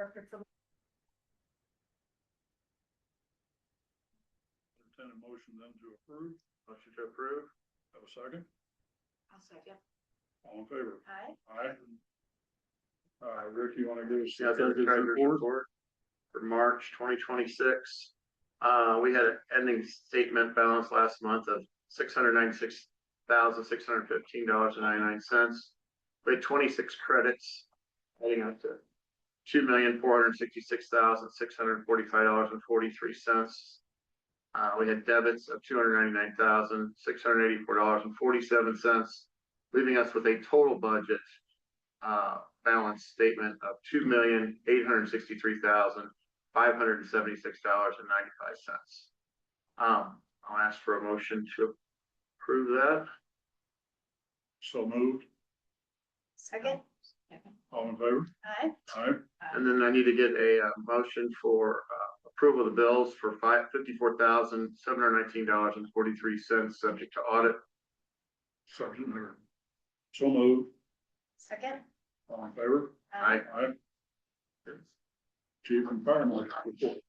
Entertain a motion then to approve. Motion to approve. Have a second? I'll second. All in favor? Aye. Aye. Rick, you wanna give us Yeah, the there's the treasurer's treasurer's report? report for March 2026. We had an ending statement balance last month of $696,615.99. We had 26 credits, adding up to $2,466,645.43. We had debits of $299,684.47, leaving us with a total budget balance statement of $2,863,576.95. I'll ask for a motion to approve that. So moved. Second. All in favor? Aye. Aye. And then I need to get a motion for approval of the bills for $54,719.43, subject to audit. Subject there. So moved. Second. All in favor? Aye. Aye. Chief and Fire Marshal report.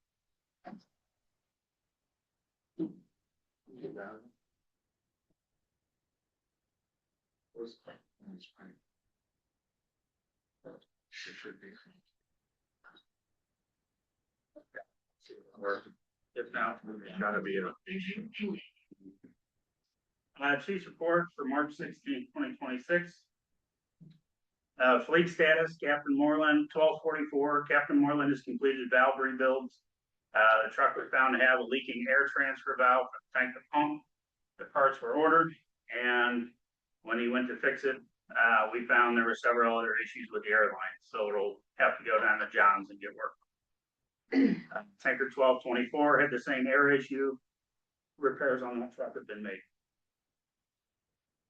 Should be. If not, There's gotta be a. Chief's report for March 16th, 2026. Fleet status, Captain Moreland, 1244. Captain Moreland has completed valve rebuilds. The truck was found to have a leaking air transfer valve for the tank of pump. The parts were ordered, and when he went to fix it, we found there were several other issues with the airline, so it'll have to go down to John's and get work. Tanker 1224 had the same air issue. Repairs on that truck have been made.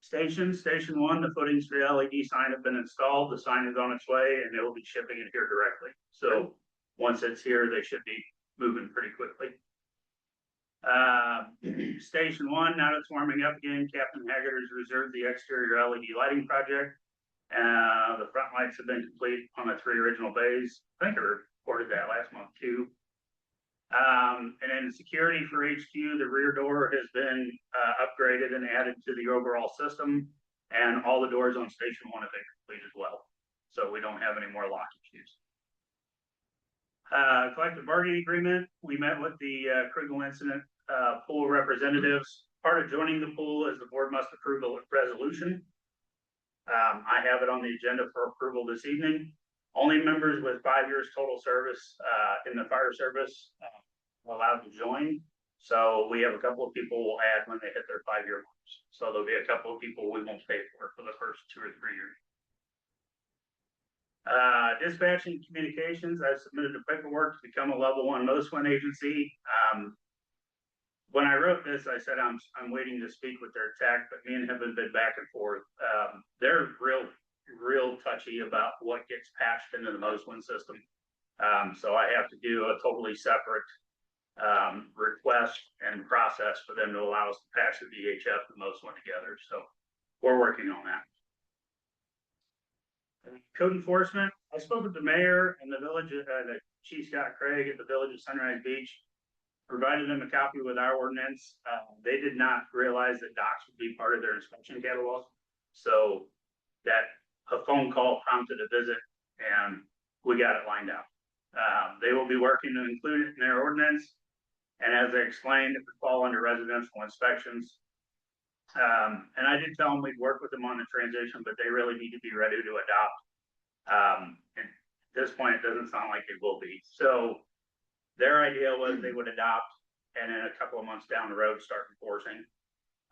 Station 1, the footings for the LED sign have been installed. The sign is on its way, and they will be shipping it here directly. So once it's here, they should be moving pretty quickly. Station 1, now it's warming up again. Captain Haggard has reserved the exterior LED lighting project. The front lights have been complete on the 3 original bays. I think I reported that last month too. And then security for HQ, the rear door has been upgraded and added to the overall system, and all the doors on Station 1 have been complete as well. So we don't have any more lock issues. Collective bargaining agreement, we met with the Kriegel Incident pool representatives. Part of joining the pool is the board must approve a resolution. I have it on the agenda for approval this evening. Only members with 5 years total service in the fire service are allowed to join. So we have a couple of people we'll add when they hit their 5-year marks. So there'll be a couple of people we won't pay for the first 2 or 3 years. Dispatching communications, I've submitted the paperwork to become a level 1 MOSWIN agency. When I wrote this, I said I'm waiting to speak with their tech, but me and him have been back and forth. They're real touchy about what gets patched into the MOSWIN system. So I have to do a totally separate request and process for them to allow us to patch the VHF and MOSWIN together. So we're working on that. Code enforcement, I spoke with the mayor and the village, the Chief Scott Craig at the village of Sunrise Beach, provided them a copy with our ordinance. They did not realize that docks would be part of their inspection catalog. So that a phone call prompted a visit, and we got it lined out. They will be working to include it in their ordinance. And as I explained, it would fall under residential inspections. And I did tell them we'd work with them on the transition, but they really need to be ready to adopt. And at this point, it doesn't sound like they will be. So their idea was they would adopt, and then a couple of months down the road start enforcing.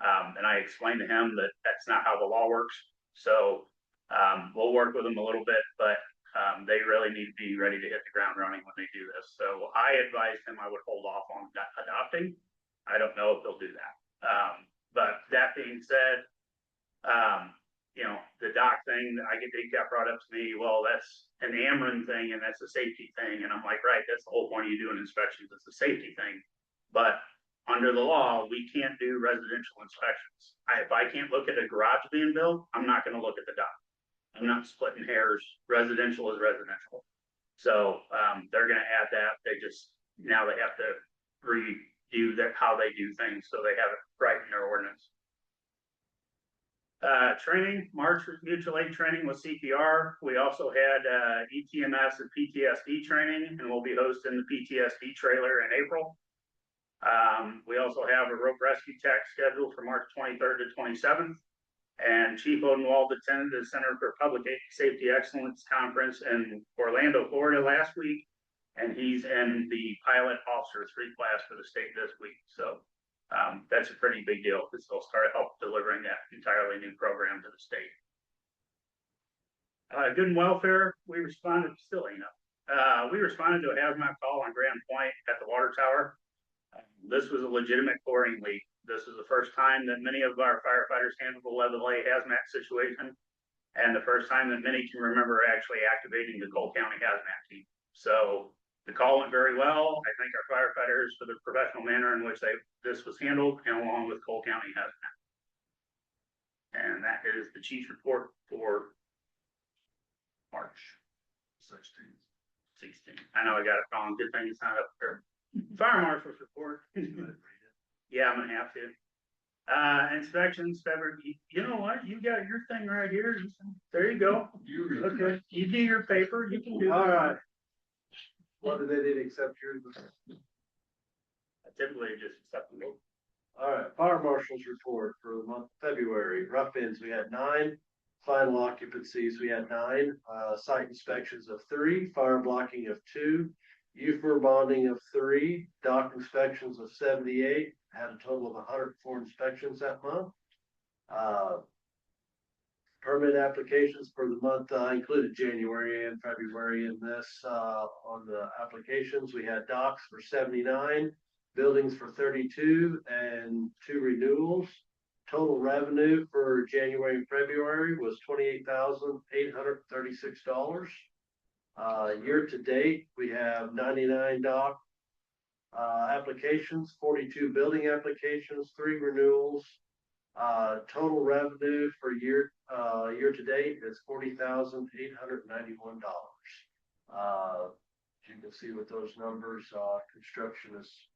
And I explained to him that that's not how the law works. So we'll work with them a little bit, but they really need to be ready to hit the ground running when they do this. So I advised him I would hold off on adopting. I don't know if they'll do that. But that being said, you know, the dock thing, they got brought up to me, well, that's an Ameren thing and that's a safety thing. And I'm like, right, that's the whole point of you doing inspections. It's a safety thing. But under the law, we can't do residential inspections. If I can't look at a garage being built, I'm not going to look at the dock. I'm not splitting hairs. Residential is residential. So They're gonna add that. Now they have to redo how they do things, so they have it right in their ordinance. Training, March was mutual aid training with CPR. We also had, ETMS and PTSD training, and we'll be hosting the PTSD trailer in April. We also have a rope rescue tech scheduled for March 23rd to 27th. And Chief Odenwald attended the Center for Public Safety Excellence Conference in Orlando, Florida last week. And he's in the pilot officer 3 class for the state this week. So that's a pretty big deal because they'll start help delivering that entirely new program to the state. Good and welfare, we responded to a hazmat call on Grand Point at the water tower. This was a legitimate chlorine leak. This is the first time that many of our firefighters handled a level A hazmat situation, and the first time that many can remember actually activating the Cole County hazmat team. So the call went very well. I thank our firefighters for the professional manner in which this was handled, and along with Cole County hazmat. And that is the chief's report for March 16th. I know I got it wrong. Good thing it's not up there. Fire marshal's report. Yeah, I'm gonna have to. Inspections, February. You know what? You got your thing right here. There you go. Okay, you do your paper. You can do it. All right. What did they did accept yours? I typically just accept them. All right, fire marshal's report for the month of February. Rough ends, we had 9. Final occupancies, we had 9. Site inspections of 3. Fire blocking of 2. UFOR bonding of 3. Dock inspections of 78. Had a total of 104 inspections that month. Permit applications for the month, included January and February in this, on the applications. We had docks for 79, buildings for 32, and 2 renewals. Total revenue for January and February was $28,836. Year to date, we have 99 dock applications, 42 building applications, 3 renewals. Total revenue for year to date is $40,891. You can see with those numbers, construction is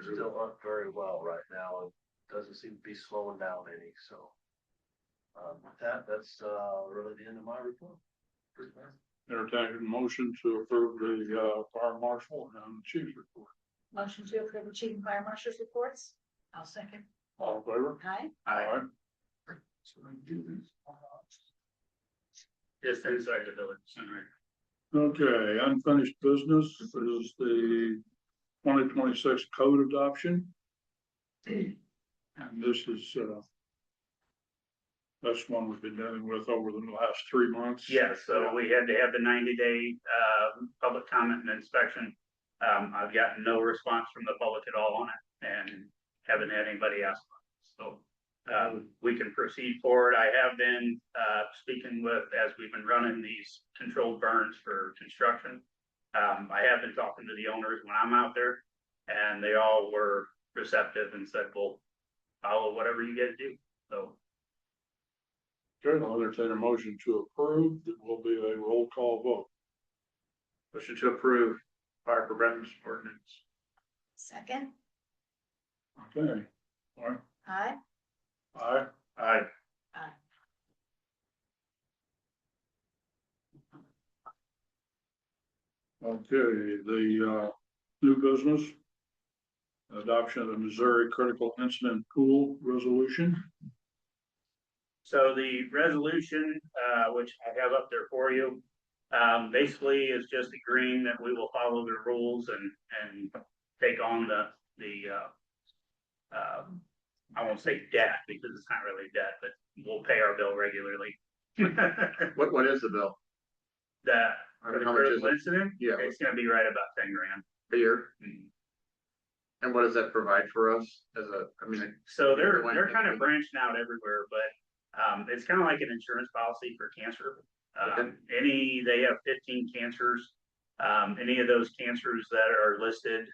still up very well right now and doesn't seem to be slowing down any. So with that's really the end of my report. Entertain a motion to approve the fire marshal and the chief's report. Motion to approve the chief and fire marshal's reports. I'll second. All in favor? Aye. Aye. Just inside the village center. Okay, unfinished business is the 2026 code adoption. And this is, that's one we've been dealing with over the last 3 months. Yeah, so we had to have the 90-day public comment and inspection. I've gotten no response from the public at all on it and haven't had anybody ask. So we can proceed forward. I have been speaking with, as we've been running these controlled burns for construction. I have been talking to the owners when I'm out there, and they all were receptive and said, "Well, follow whatever you guys do." So. Okay, I'll entertain a motion to approve. It will be a roll call vote. Motion to approve fire prevention ordinance. Second. Okay. All right. Aye. Aye. Aye. Aye. Okay, the new business. Adoption of the Missouri Critical Incident Pool Resolution. So the resolution, which I have up there for you, basically is just agreeing that we will follow the rules and take on the I won't say debt because it's not really debt, but we'll pay our bill regularly. What is the bill? That for the How much is critical it? incident, Yeah. it's gonna be right about 10 grand. A year? And what does that provide for us as a, I mean, So they're kind of branching out everywhere, but it's kind of like an insurance policy for cancer. They have 15 cancers. Any of those cancers that are listed,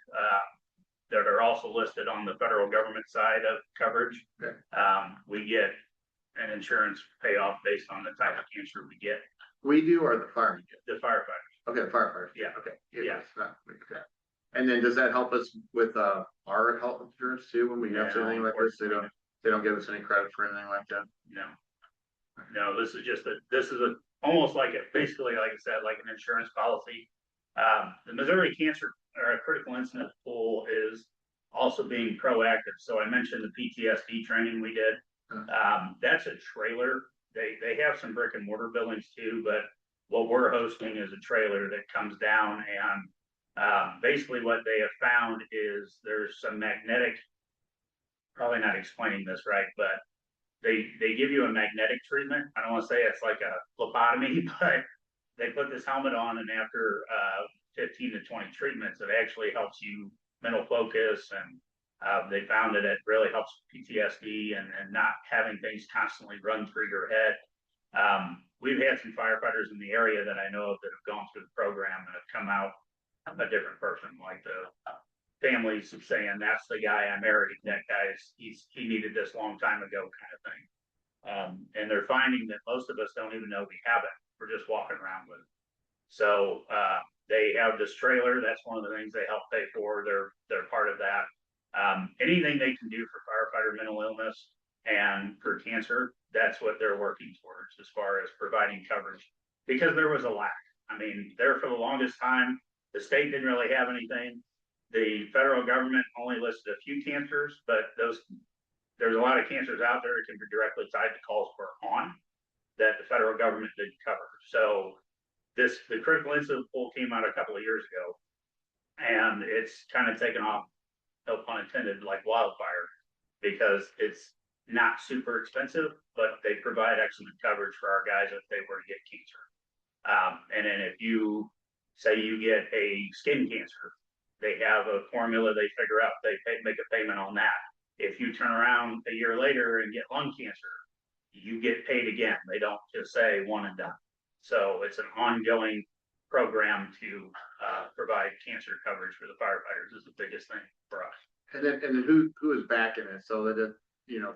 that are also listed on the federal government side of coverage, Okay. we get an insurance payoff based on the type of cancer we get. we do or the firemen get? The firefighters. Okay, firefighters. Yeah. Okay. Yeah. It's not- okay. And then does that help us with, our health insurance too, when we have No, anything like this? They don't give us any credit for anything like that? No. No, this is just almost like basically, like I said, like an insurance policy. The Missouri Cancer or Critical Incident Pool is also being proactive. So I mentioned the PTSD training we did. That's a trailer. They have some brick and mortar buildings too, but what we're hosting is a trailer that comes down and basically what they have found is there's some magnetic, probably not explaining this right, but they give you a magnetic treatment. I don't want to say it's like a phlebotomy, but they put this helmet on and after 15 to 20 treatments, it actually helps you mental focus and they found that it really helps PTSD and not having things constantly run through your head. We've had some firefighters in the area that I know of that have gone through the program and have come out a different person, like the families of saying, that's the guy I married, that guy's, he needed this long time ago kind of thing. And they're finding that most of us don't even know we have it. We're just walking around with it. So they have this trailer. That's one of the things they help pay for. They're part of that. Anything they can do for firefighter mental illness and for cancer, that's what they're working towards as far as providing coverage, because there was a lack. I mean, there for the longest time, the state didn't really have anything. The federal government only listed a few cancers, but there's a lot of cancers out there that can be directly tied to calls for on that the federal government didn't cover. So the critical incident pool came out a couple of years ago, and it's kind of taken off, no pun intended, like wildfire, because it's not super expensive, but they provide excellent coverage for our guys if they were to get cancer. And then if you say you get a skin cancer, they have a formula they figure out, make a payment on that. If you turn around a year later and get lung cancer, you get paid again. They don't just say one and done. So it's an ongoing program to provide cancer coverage for the firefighters is the biggest thing for us. And then who is backing it so that if,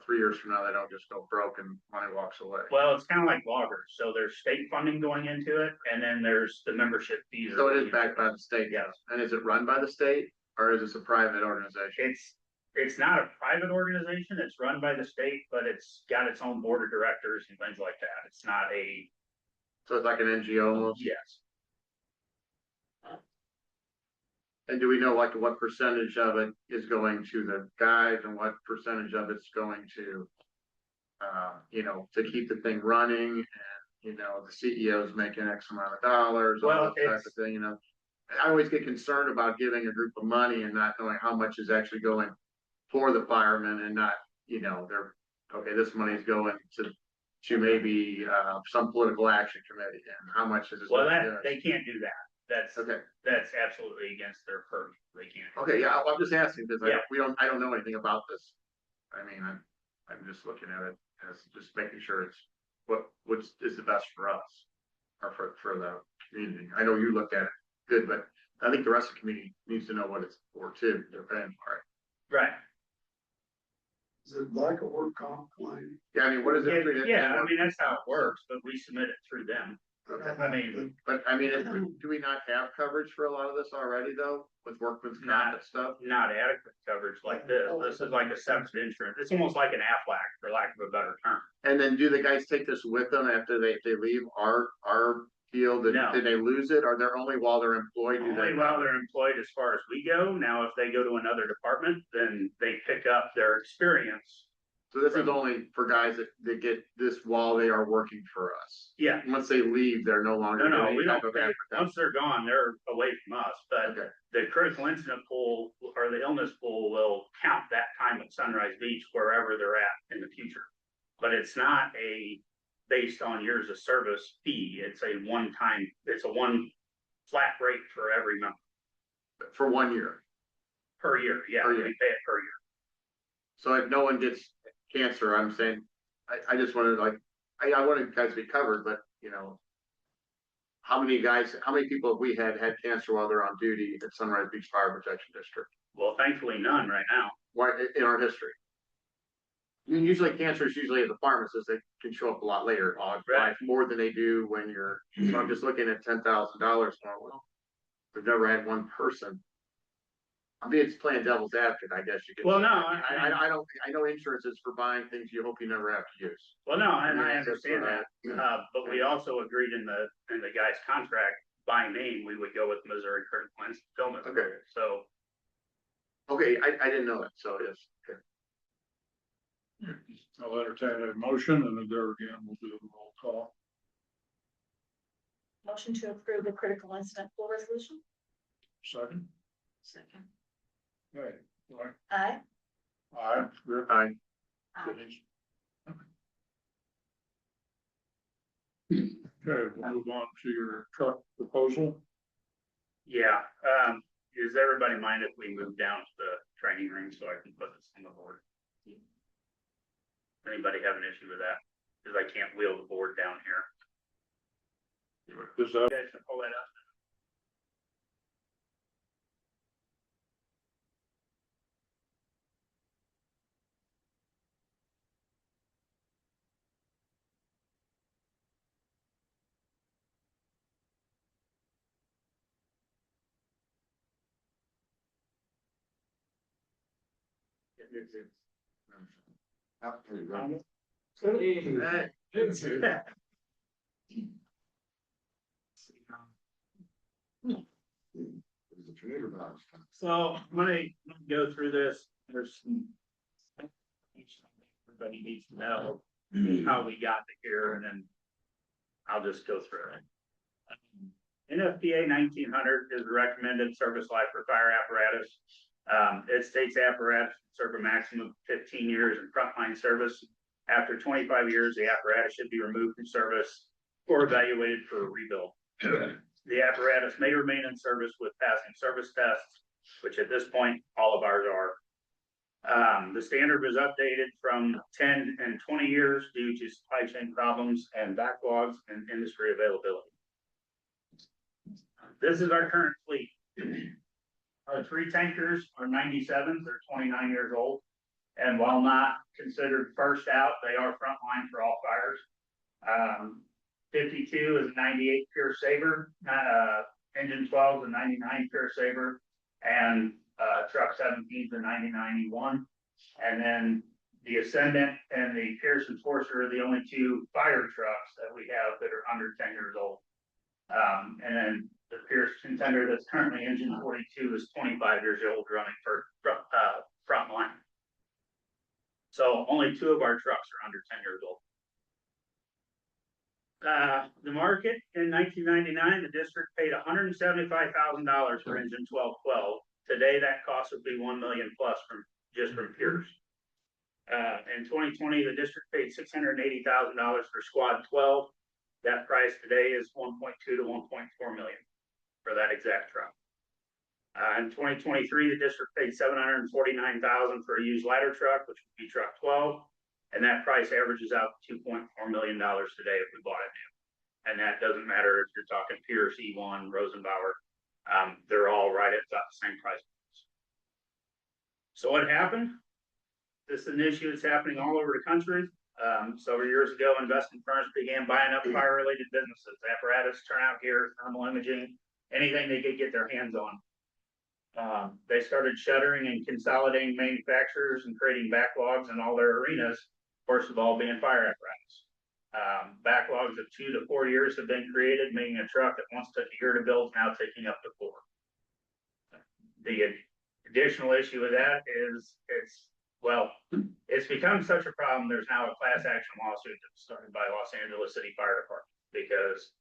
3 years from now, they don't just go broke and money walks away? Well, it's kind of like loggers. So there's state funding going into it, and then there's the membership fees. So it is backed by the state. Yes. And is it run by the state or is this a private organization? It's not a private organization. It's run by the state, but it's got its own board of directors and things like that. It's not a. So it's like an NGO almost? Yes. And do we know like what percentage of it is going to the guys and what percentage of it's going to, to keep the thing running and, the CEO's making X amount of dollars, all Well, that type of thing, I always get concerned about giving a group of money and not knowing how much is actually going for the firemen and not, this money is going to maybe some political action committee and how much is it? Well, they can't do that. That's okay. That's absolutely against their purview. They can't. Okay, yeah, I'm just asking because Yeah. I don't know anything about this. I mean, I'm just looking at it as just making sure it's what is the best for us or for the community. I know you looked at it good, but I think the rest of the community needs to know what it's for too. They're paying for it. Right. Is it like a work comp claim? Yeah, I mean, what is it? Yeah, I mean, that's how it works, but we submit it through them. I mean, but I mean, do we not have coverage for a lot of this already though, with workman's comp Not- and stuff? not adequate coverage like this. This is like a separate insurance. It's almost like an Aflac, for lack of a better term. And then do the guys take this with them after they leave our field? No. Did they lose it? Or they're only while they're employed? Only while they're employed as far as we go. Now, if they go to another department, then they pick up their experience. So this is only for guys that get this while they are working for us. Yeah, Once they leave, they're no longer. no, getting we any don't type of pay. African- Once they're gone, they're away from us, but Okay, the critical incident pool or the illness pool will count that time at Sunrise Beach wherever they're at in the future. But it's not based on years of service fee. It's a one flat rate for every member for 1 year. per year. Yeah, Per we year. pay it per year. So if no one gets cancer, I'm saying, I just wanted I wanted guys to be covered, but how many people have we had cancer while they're on duty at Sunrise Beach Fire Protection District? Well, thankfully, none right now. Why in our history? I mean, usually cancer is usually at the pharmacist, they can show up a lot later, Right. more than they do when you're, so I'm just looking at $10,000. Well, we've never had one person. I mean, it's playing devil's advocate, I guess you could. Well, say. no, I don't, I know insurance is for buying things you hope you never have to use. Well, no, and I That's understand what that, but we also agreed in the guy's contract, by name, we would go with Missouri Critical Illness. Okay. So, Okay, I didn't know that, so yes. Okay. I'll entertain a motion and then there again, we'll do a roll call. Motion to approve the critical incident pool resolution? Second. Second. Okay. Right. Aye. Aye. Rick? Aye. Denise? Okay, we'll move on to your truck proposal. yeah, does everybody mind if we move down to the training ring so I can put this on the board? Anybody have an issue with that? Cause I can't wheel the board down here. Is that, You guys can pull that up. Hey. So I'm gonna go through this, there's some. Everybody needs to know how we got to here, and then I'll just go through it. NFPA 1900 is the recommended service life for fire apparatus. It states apparatus serve a maximum of 15 years in frontline service. After 25 years, the apparatus should be removed from service or evaluated for a rebuild. The apparatus may remain in service with passing service tests, which at this point, all of ours are. The standard was updated from 10 and 20 years due to supply chain problems and backlogs and industry availability. This is our current fleet. Our 3 tankers are 97s, they're 29 years old. And while not considered first out, they are frontline for all fires. 52 is a 98 Pure Saver, engine 12 is a 99 Pure Saver, and truck 17 is a 9091. And then the Ascendant and the Pierce Enforcer are the only 2 fire trucks that we have that are under 10 years old. And then the Pierce Contender that's currently engine 42 is 25 years old, running for frontline. So only 2 of our trucks are under 10 years old. The market in 1999, the district paid $175,000 for engine 1212. Today, that cost would be $1 million plus from Pierce. In 2020, the district paid $680,000 for Squad 12. That price today is 1.2 to 1.4 million for that exact truck. In 2023, the district paid $749,000 for a used ladder truck, which would be truck 12. And that price averages out to $2.4 million today if we bought it new. And that doesn't matter if you're talking Pierce, E1, Rosenbauer. They're all right at the same price. So what happened? This is an issue that's happening all over the country. Several years ago, investment firms began buying up fire-related businesses, apparatus, turnout gear, thermal imaging, anything they could get their hands on. They started shuttering and consolidating manufacturers and creating backlogs in all their arenas, first of all being fire apparatus. Backlogs of 2 to 4 years have been created, meaning a truck that once took a year to build is now taking up to 4. The additional issue with that is it's become such a problem. There's now a class action lawsuit that's started by Los Angeles City Fire Department because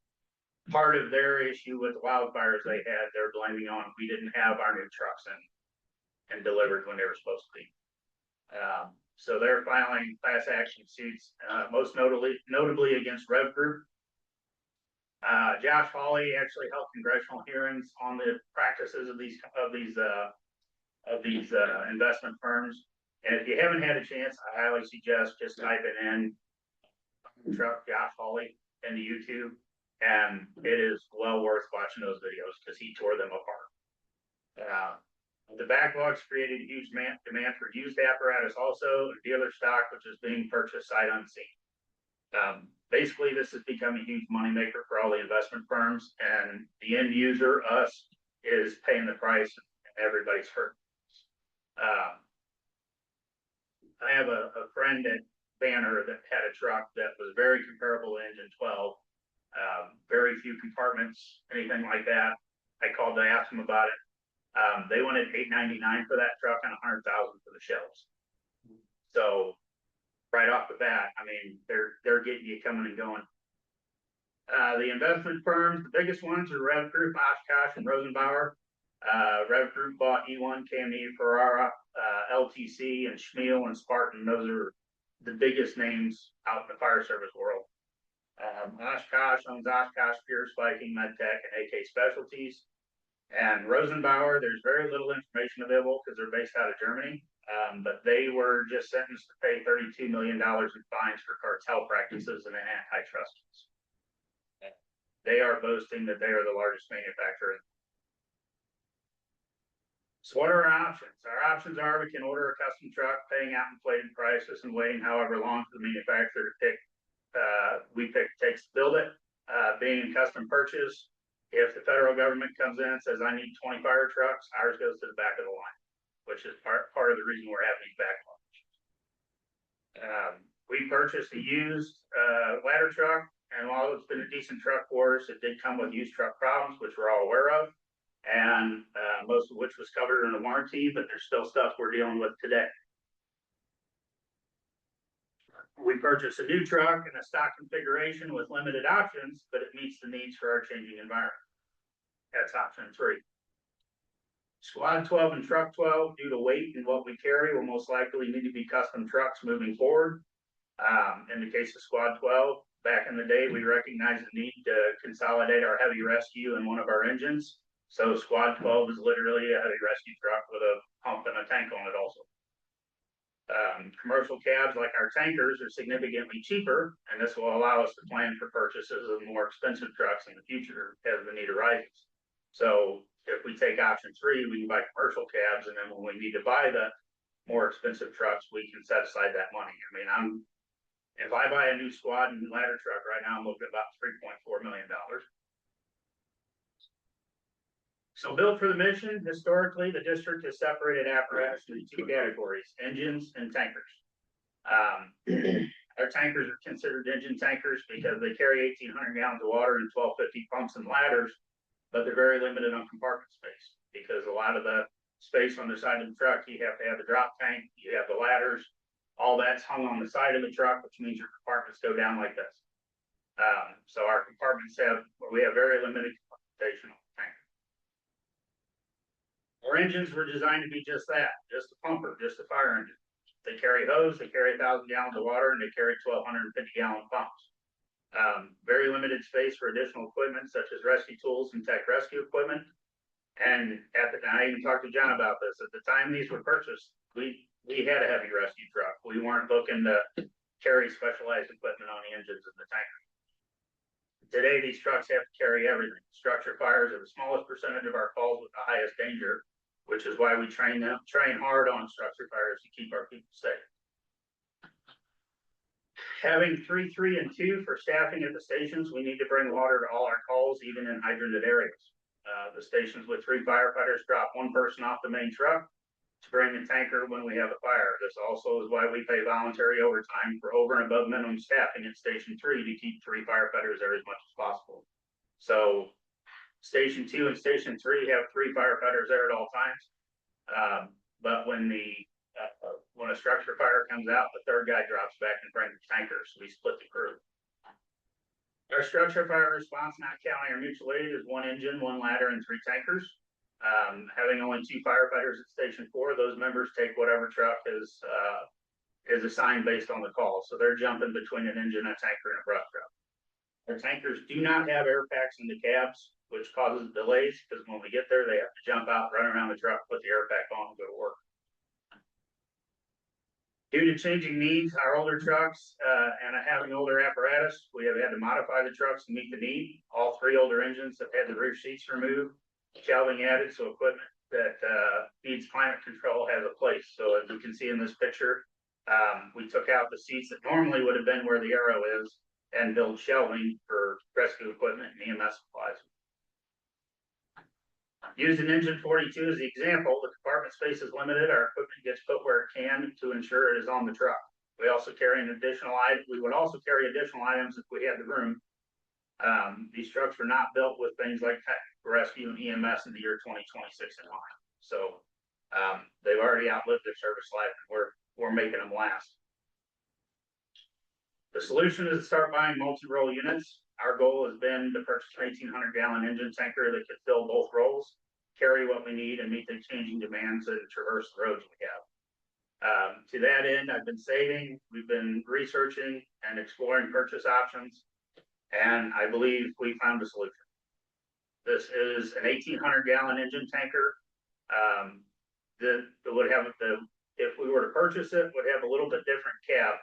part of their issue with the wildfires they had, they're blaming on we didn't have our new trucks in and delivered when they were supposed to be. So they're filing class action suits, most notably against Rev Group. Josh Hawley actually held congressional hearings on the practices of these investment firms. And if you haven't had a chance, I highly suggest just typing in truck Josh Hawley into YouTube, and it is well worth watching those videos because he tore them apart. The backlogs created a huge demand for used apparatus also, and dealer stock, which is being purchased sight unseen. Basically, this has become a huge moneymaker for all the investment firms, and the end user, us, is paying the price, and everybody's hurt. I have a friend at Banner that had a truck that was very comparable to engine 12. Very few compartments, anything like that. I called to ask him about it. They wanted $899 for that truck and $100,000 for the shells. So right off the bat, I mean, they're getting you coming and going. The investment firms, the biggest ones are Rev Group, Oshkosh, and Rosenbauer. Rev Group bought E1, KME, Ferrara, LTC, and Schmiel and Spartan. Those are the biggest names out in the fire service world. Oshkosh owns Oshkosh, Pierce, Viking, Medtech, and AK Specialties. And Rosenbauer, there's very little information available because they're based out of Germany. But they were just sentenced to pay $32 million in fines for cartel practices and antitrust. They are boasting that they are the largest manufacturer. So what are our options? Our options are we can order a custom truck, paying out inflated prices and waiting however long for the manufacturer to pick. Takes to build it, being custom purchase. If the federal government comes in and says, I need 20 fire trucks, ours goes to the back of the line, which is part of the reason we're having these backlogs. We purchased a used ladder truck, and while it's been a decent truck for us, it did come with used truck problems, which we're all aware of, and most of which was covered in a warranty, but there's still stuff we're dealing with today. We purchased a new truck in a stock configuration with limited options, but it meets the needs for our changing environment. That's option 3. Squad 12 and truck 12, due to weight and what we carry, will most likely need to be custom trucks moving forward. In the case of Squad 12, back in the day, we recognized the need to consolidate our heavy rescue in one of our engines. So Squad 12 is literally a heavy rescue truck with a pump and a tank on it also. Commercial cabs like our tankers are significantly cheaper, and this will allow us to plan for purchases of more expensive trucks in the future as the need arises. So if we take option 3, we can buy commercial cabs, and then when we need to buy the more expensive trucks, we can set aside that money. I mean, if I buy a new squad and ladder truck right now, I'm looking at about $3.4 million. So built for the mission, historically, the district has separated apparatus into 2 categories, engines and tankers. Our tankers are considered engine tankers because they carry 1,800 gallons of water and 1,250 pumps and ladders, but they're very limited on compartment space because a lot of the space on the side of the truck, you have to have the drop tank, you have the ladders, all that's hung on the side of the truck, which means your compartments go down like this. So our compartments we have very limited compartmentation on the tank. Our engines were designed to be just that, just a pumper, just a fire engine. They carry hose, they carry 1,000 gallons of water, and they carry 1,250 gallon pumps. Very limited space for additional equipment such as rescue tools and tech rescue equipment. And I even talked to John about this. At the time these were purchased, we had a heavy rescue truck. We weren't looking to carry specialized equipment on the engines of the tanker. Today, these trucks have to carry everything. Structure fires are the smallest percentage of our calls with the highest danger, which is why we train hard on structure fires to keep our people safe. Having 3, 3, and 2 for staffing at the stations, we need to bring water to all our calls, even in hydranted areas. The stations with 3 firefighters drop 1 person off the main truck to bring the tanker when we have a fire. This also is why we pay voluntary overtime for over and above minimum staffing at Station 3 to keep 3 firefighters there as much as possible. So Station 2 and Station 3 have 3 firefighters there at all times. But when a structure fire comes out, the 3rd guy drops back and brings the tanker, so we split the crew. Our structure fire response, not counting our mutual aid, is 1 engine, 1 ladder, and 3 tankers. Having only 2 firefighters at Station 4, those members take whatever truck is assigned based on the call. So they're jumping between an engine, a tanker, and a brush truck. Our tankers do not have air packs in the cabs, which causes delays because when we get there, they have to jump out, run around the truck, put the air pack on, and go to work. Due to changing needs, our older trucks and having older apparatus, we have had to modify the trucks to meet the need. All 3 older engines have had the rear seats removed, shelving added so equipment that, needs climate control has a place. So as you can see in this picture, we took out the seats that normally would have been where the arrow is and built shelving for rescue equipment and EMS supplies. Using engine 42 as the example, the compartment space is limited. Our equipment gets put where it can to ensure it is on the truck. We also carry we would also carry additional items if we had the room. These trucks were not built with things like rescue and EMS in the year 2026 in mind. So, they've already outlived their service life, and we're making them last. The solution is to start buying multi-roll units. Our goal has been to purchase an 1,800 gallon engine tanker that could fill both rolls, carry what we need, and meet the changing demands and traverse the roads we have. To that end, I've been saving, we've been researching and exploring purchase options, and I believe we found a solution. This is an 1,800 gallon engine tanker. That would have if we were to purchase it, would have a little bit different cab,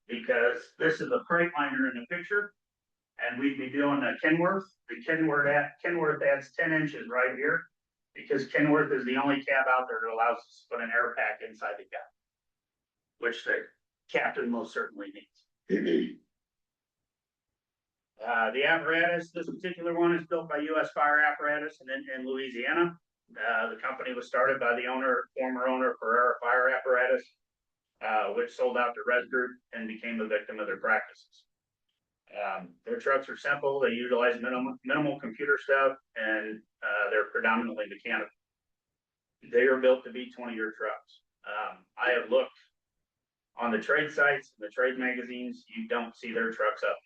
because this is a Freightliner in the picture, and we'd be doing a Kenworth. The Kenworth adds 10 inches right here, because Kenworth is the only cab out there that allows us to put an air pack inside the cab, which the captain most certainly needs. The apparatus, this particular one is built by U.S. Fire Apparatus in Louisiana. The company was started by the former owner, Ferrara Fire Apparatus, which sold out to Red Group and became a victim of their practices. Their trucks are simple. They utilize minimal computer stuff, and they're predominantly mechanical. They are built to be 20-year trucks. I have looked on the trade sites, the trade magazines. You don't see their trucks up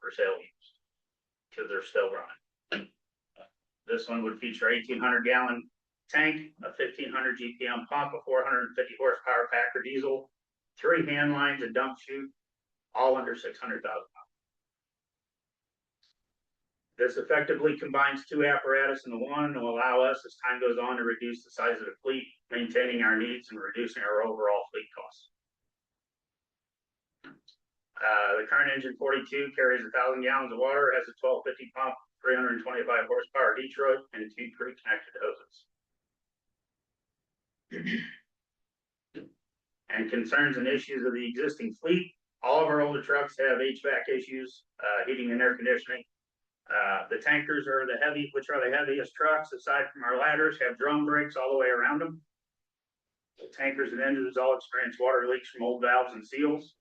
for sale used, because they're still running. This one would feature 1,800 gallon tank, a 1,500 GPM pump, a 450 horsepower Packer diesel, 3 hand lines, a dump chute, all under $600,000. This effectively combines 2 apparatus into one and will allow us, as time goes on, to reduce the size of the fleet, maintaining our needs and reducing our overall fleet costs. The current engine 42 carries 1,000 gallons of water, has a 1250 pump, 325 horsepower Detroit, and 2 pre-connected hoses. And concerns and issues of the existing fleet. All of our older trucks have HVAC issues, heating and air conditioning. The tankers are the heaviest trucks, aside from our ladders, have drum brakes all the way around them. The tankers and engines all experience water leaks from old valves and seals.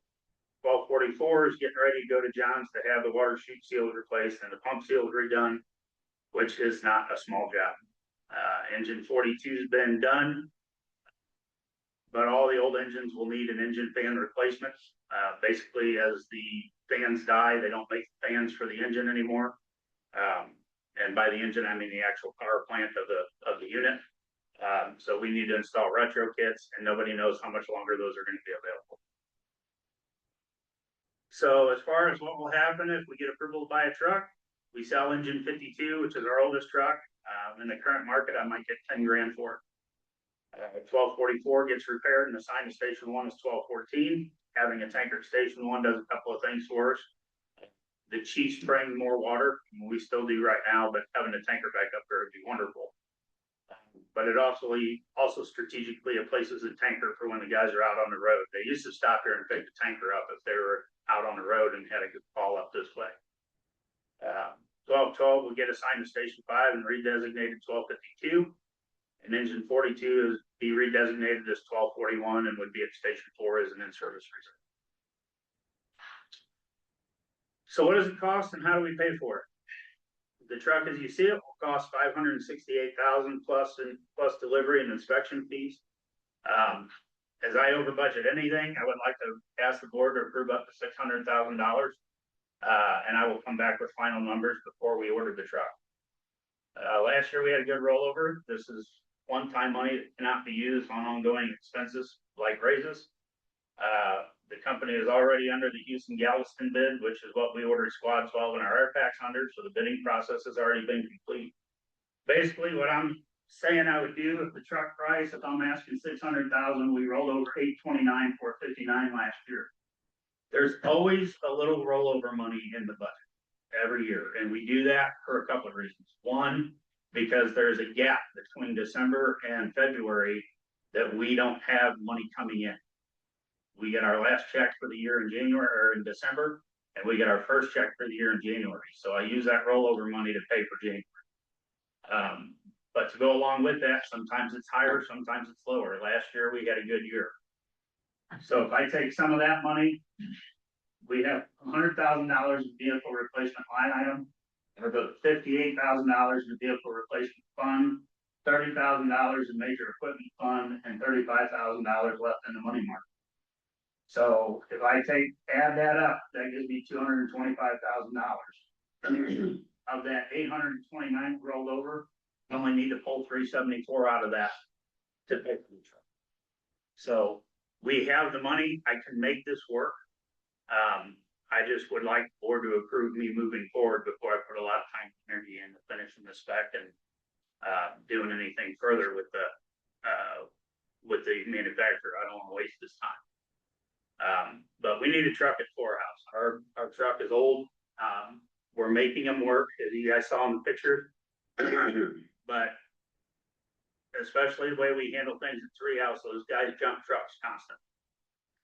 1244 is getting ready to go to John's to have the water chute seals replaced and the pump seals redone, which is not a small job. Engine 42 has been done, but all the old engines will need an engine fan replacement. Basically, as the fans die, they don't make fans for the engine anymore. And by the engine, I mean the actual power plant of the unit. So we need to install retro kits, and nobody knows how much longer those are going to be available. So as far as what will happen if we get approval to buy a truck, we sell engine 52, which is our oldest truck. In the current market, I might get 10 grand for it. 1244 gets repaired and assigned to station 1 is 1214. Having a tanker at station 1 does a couple of things for us. The Chiefs bring more water, we still do right now, but having a tanker back up there would be wonderful. But it also strategically places a tanker for when the guys are out on the road. They used to stop here and pick the tanker up if they were out on the road and had to fall up this way. 1212 will get assigned to station 5 and redesignated 1252. And engine 42 is be redesignated as 1241 and would be at station 4 as an in-service reserve. So what does it cost and how do we pay for it? The truck, as you see it, will cost $568,000 plus delivery and inspection fees. As I over budget anything, I would like to ask the board to approve up to $600,000, and I will come back with final numbers before we order the truck. Last year we had a good rollover. This is one-time money that cannot be used on ongoing expenses like raises. The company is already under the Houston Galveston bid, which is what we ordered Squad 12 and our air packs under, so the bidding process has already been complete. Basically, what I'm saying I would do if the truck price, if I'm asking $600,000, we rolled over $829 for $59 last year. There's always a little rollover money in the budget every year, and we do that for a couple of reasons. One, because there's a gap between December and February that we don't have money coming in. We get our last check for the year in January or in December, and we get our first check for the year in January. So I use that rollover money to pay for January. But to go along with that, sometimes it's higher, sometimes it's lower. Last year we had a good year. So if I take some of that money, we have $100,000 in vehicle replacement line item, and about $58,000 in the vehicle replacement fund, $30,000 in major equipment fund, and $35,000 left in the money market. So if I add that up, that gives me $225,000. Of that 829 rolled over, I only need to pull 374 out of that to pay for the truck. So we have the money, I can make this work. I just would like the board to approve me moving forward before I put a lot of time and energy into finishing the spec and doing anything further with the manufacturer. I don't want to waste this time. But we need a truck at Forehouse. Our truck is old. We're making them work, as you guys saw in the picture. But especially the way we handle things at Treehouse, those guys jump trucks constantly.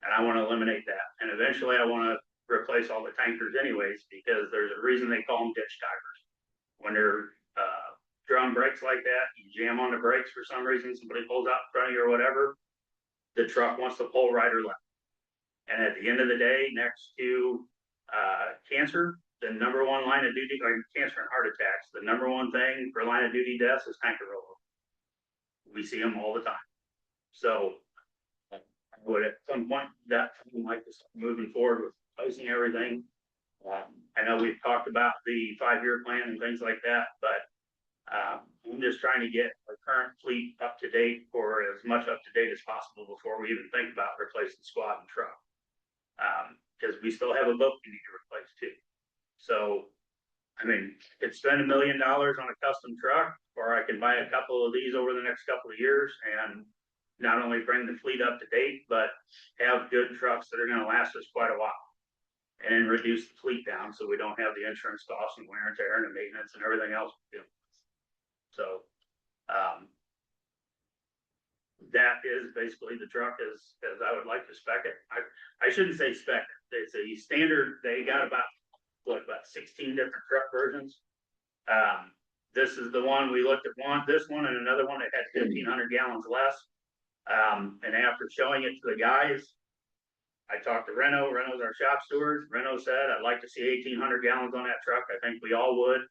And I want to eliminate that. And eventually I want to replace all the tankers anyways, because there's a reason they call them ditch divers. When they're drum brakes like that, you jam on the brakes for some reason, somebody pulls out in front of you or whatever, the truck wants to pull right or left. And at the end of the day, next to cancer, the number one line of duty, or cancer and heart attacks, the number one thing for line of duty deaths is tanker rollover. We see them all the time. So I would at some point that like to start moving forward with replacing everything. I know we've talked about the 5-year plan and things like that, but I'm just trying to get our current fleet up to date, or as much up to date as possible before we even think about replacing the squad and truck. Because we still have a boat we need to replace too. So, I mean, I could spend $1 million on a custom truck, or I can buy a couple of these over the next couple of years and not only bring the fleet up to date, but have good trucks that are going to last us quite a while. And then reduce the fleet down so we don't have the insurance costs and wear and tear and the maintenance and everything else. So, that is basically the truck as I would like to spec it. I shouldn't say spec it. It's a standard. They got about 16 different truck versions. This is the one we looked at, this one and another one that had 1,500 gallons less. And after showing it to the guys, I talked to Renault. Renault's our shop steward. Renault said, I'd like to see 1,800 gallons on that truck. I think we all would.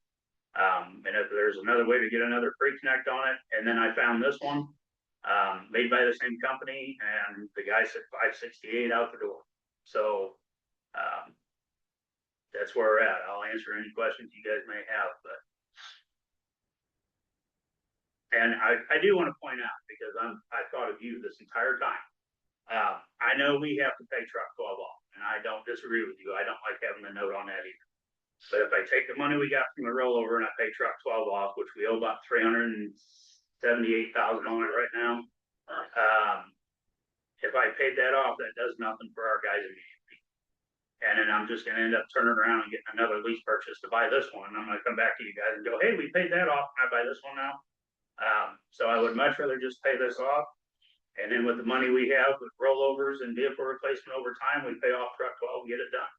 And if there's another way to get another pre-connect on it. And then I found this one, made by the same company, and the guy said 568 out the door. So, that's where we're at. I'll answer any questions you guys may have, but. And I do want to point out, because I thought of you this entire time. I know we have to pay truck 12 off, and I don't disagree with you. I don't like having a note on that either. But if I take the money we got from the rollover and I pay truck 12 off, which we owe about $378,000 on it right now. If I paid that off, that does nothing for our guys immediately. And then I'm just gonna end up turning around and getting another lease purchase to buy this one. I'm gonna come back to you guys and go, hey, we paid that off. Can I buy this one now? So I would much rather just pay this off. And then with the money we have with rollovers and vehicle replacement over time, we pay off truck 12 and get it done.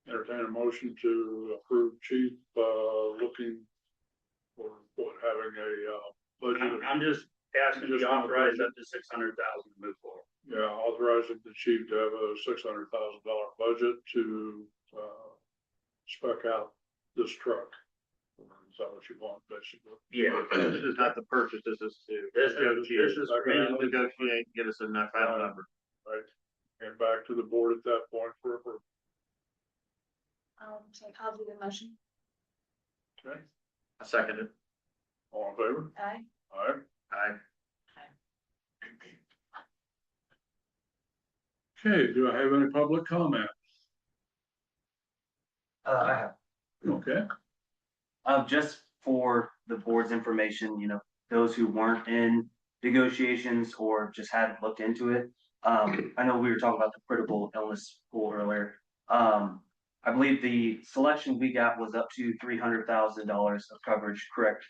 Entertain a motion to approve chief, looking for having a, budget. I'm just asking to be authorized up to $600,000 to move forward. Yeah, authorizing the chief to have a $600,000 budget to, spec out this truck. Is that what you want, basically? Yeah. This is not the purchase, this is to. This is for me to negotiate, get us a final number. Right, and back to the board at that point for approval. I'll do the motion. Okay, I second it. all in favor? Aye. Aye. Aye. Okay, do I have any public comment? I have. Okay, Just for the board's information, those who weren't in negotiations or just hadn't looked into it. I know we were talking about the critical illness pool earlier. I believe the selection we got was up to $300,000 of coverage, correct,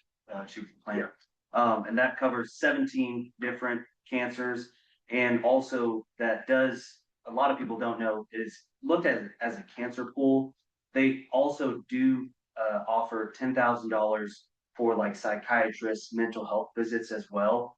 Chief Plant? And that covers 17 different cancers. And also that does, a lot of people don't know, is looked at as a cancer pool. They also do offer $10,000 for like psychiatrists, mental health visits as well,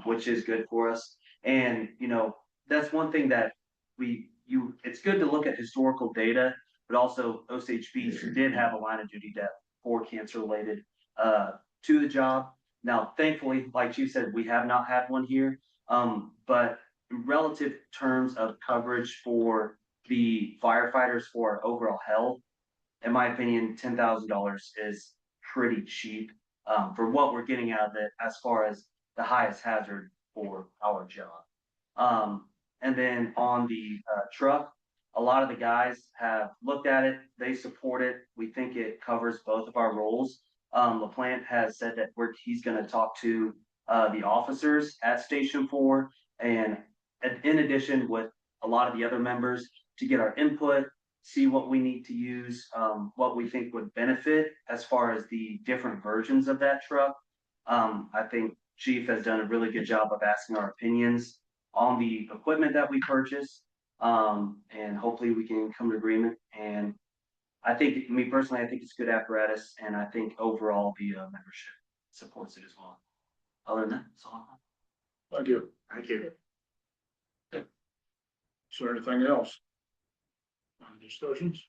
which is good for us. And, you know, that's one thing that it's good to look at historical data, but also Osage Beach did have a line of duty death for cancer related to the job. Now, thankfully, like you said, we have not had one here. But in relative terms of coverage for the firefighters for our overall health, in my opinion, $10,000 is pretty cheap for what we're getting out of it as far as the highest hazard for our job. And then on the truck, a lot of the guys have looked at it. They support it. We think it covers both of our roles. LaPlante has said that he's going to talk to the officers at Station 4, and in addition with a lot of the other members to get our input, see what we need to use, what we think would benefit as far as the different versions of that truck. I think Chief has done a really good job of asking our opinions on the equipment that we purchase. And hopefully we can come to agreement. And I think, me personally, I think it's good apparatus, and I think overall the membership supports it as well. Other than that, that's all I have. Thank you. Thank you. Is there anything else? Any discussions?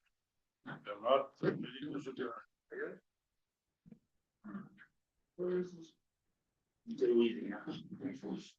If not, the meeting is adjourned. Where is this? Stay easy now.